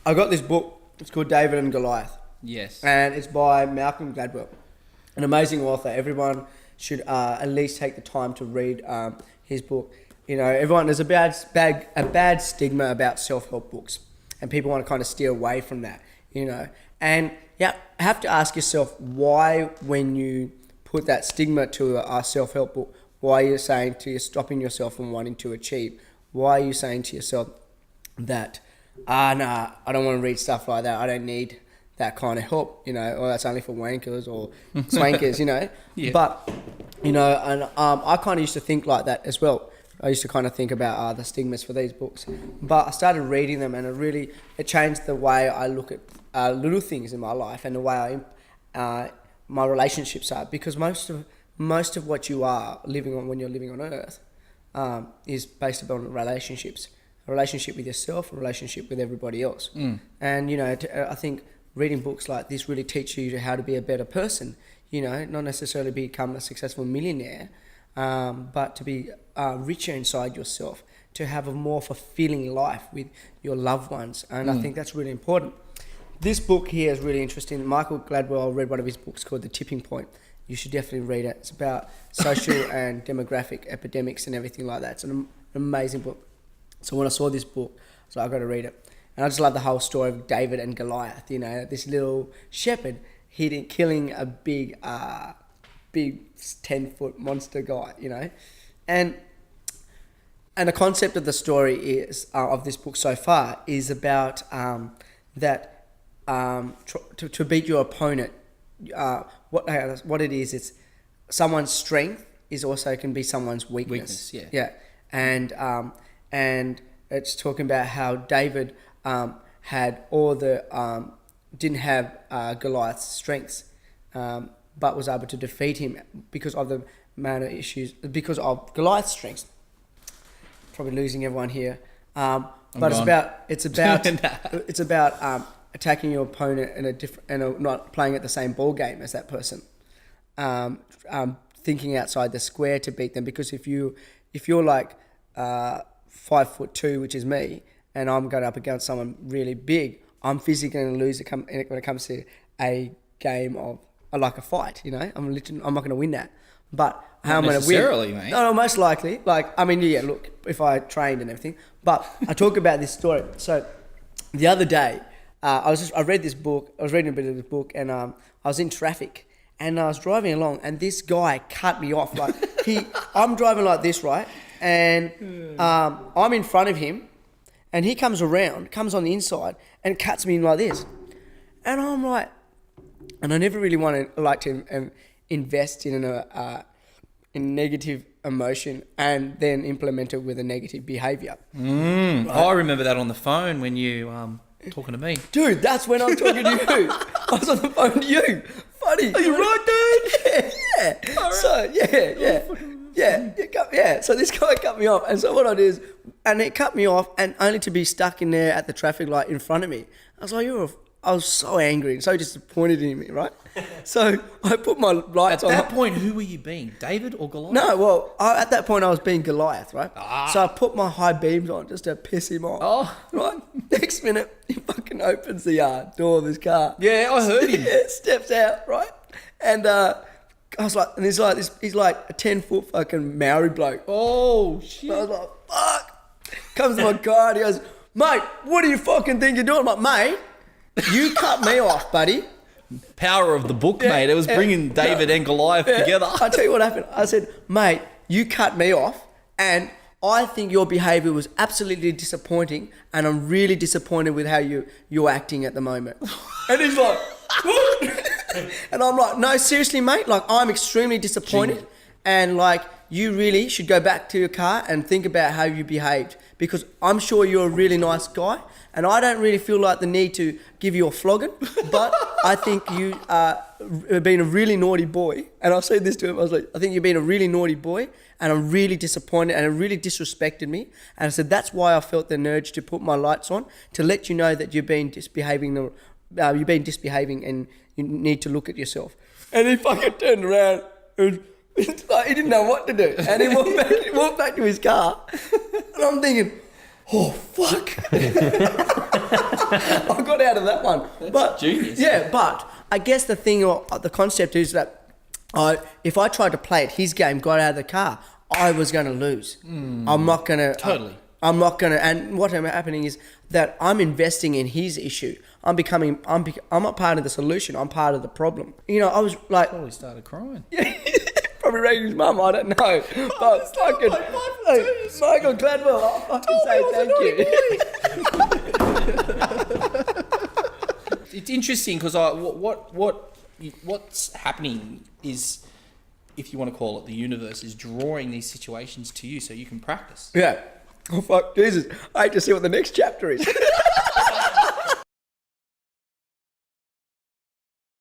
I got this book. It's called David and Goliath. Yes. And it's by Malcolm Gladwell, an amazing author. Everyone should at least take the time to read his book. You know, everyone, there's a bad stigma about self-help books, and people want to kind of steer away from that, you know. And yeah, have to ask yourself why, when you put that stigma to a self-help book, why are you saying to you, stopping yourself from wanting to achieve? Why are you saying to yourself that, nah, I don't want to read stuff like that. I don't need that kind of help, you know, or that's only for wankers or swankers, you know. Yeah. But, you know, and I kind of used to think like that as well. I used to kind of think about the stigmas for these books. But I started reading them, and it changed the way I look at little things in my life and the way my relationships are, because most of what you are living on when you're living on Earth is based upon relationships, a relationship with yourself, a relationship with everybody else. And, you know, I think reading books like this really teach you how to be a better person, you know, not necessarily become a successful millionaire, but to be richer inside yourself, to have a more fulfilling life with your loved ones. And I think that's really important. This book here is really interesting. Michael Gladwell, I read one of his books called The Tipping Point. You should definitely read it. It's about social and demographic epidemics and everything like that. It's an amazing book. So when I saw this book, I was like, I've got to read it. And I just love the whole story of David and Goliath, you know, this little shepherd killing a big 10-foot monster guy, you know. And the concept of the story is of this book so far is about that to beat your opponent. What it is, it's someone's strength is also can be someone's weakness. Yeah. And it's talking about how David had all the didn't have Goliath's strengths, but was able to defeat him because of the amount of issues, because of Goliath's strengths. Probably losing everyone here, but it's about attacking your opponent in a different, and not playing at the same ball game as that person. Thinking outside the square to beat them, because if you're like 5'2", which is me, and I'm going up against someone really big, I'm physically going to lose when it comes to a game of like a fight. You know, I'm not going to win that. But how am I going to win? Necessarily, mate. No, most likely. Like, I mean, yeah, look, if I trained and everything. But I talk about this story. So the other day, I read this book. I was reading a bit of this book, and I was in traffic, and I was driving along, and this guy cut me off. Like I'm driving like this, right? And I'm in front of him, and he comes on the inside, and cuts me in like this. And I'm like, and I never really like to invest in in negative emotion and then implement it with a negative behaviour. Right? I remember that on the phone when you talking to me. Dude, that's when I'm talking to you. I was on the phone to you. Funny. Are you right, dude? Yeah. Right. So, yeah. So this guy cut me off. And so what I did is, and it cut me off, and only to be stuck in there at the traffic light in front of me. I was like, I was so angry and so disappointed in me, right? So I put my lights on. At that point, who were you being, David or Goliath? No, well, at that point I was being Goliath, right? So I put my high beams on just to piss him off. Oh. Right? Next minute, he fucking opens the door of his car. Yeah, I heard him. Yeah, steps out, right? And I was like, and he's like a 10-foot fucking Maori bloke. Oh, shit. So I was like, fuck. Comes to my car and he goes, mate, what do you fucking think you're doing? I'm like, mate, you cut me off, buddy. Power of the book, mate. It was bringing David and Goliath together. I tell you what happened. I said, mate, you cut me off, and I think your behaviour was absolutely disappointing, and I'm really disappointed with how you're acting at the moment. And he's like, what? And I'm like, no, seriously, mate. Like, I'm extremely disappointed, and like, you really should go back to your car and think about how you behaved, because I'm sure you're a really nice guy, and I don't really feel like the need to give you a flogging, but I think you have been a really naughty boy. And I said this to him, I was like, I think you've been a really naughty boy, and I'm really disappointed, and it really disrespected me. And I said, that's why I felt the urge to put my lights on, to let you know that you've been disbehaving, and you need to look at yourself. And he fucking turned around and like, he didn't know what to do. And he walked back to his car. And I'm thinking, oh, fuck. I got out of that one. But genius. Yeah, but I guess the thing or the concept is that if I tried to play it his game, got out of the car, I was going to lose. I'm not going to... Totally. I'm not going to... And what happening is that I'm investing in his issue. I'm not part of the solution. I'm part of the problem. You know, I was like... Probably started crying. Probably ragging his mum, I don't know. But fucking... Michael Gladwell, I'll fucking say thank you. It's interesting because what's happening is, if you want to call it, the universe is drawing these situations to you so you can practice. Yeah. Oh, fuck, Jesus. I hate to see what the next chapter is.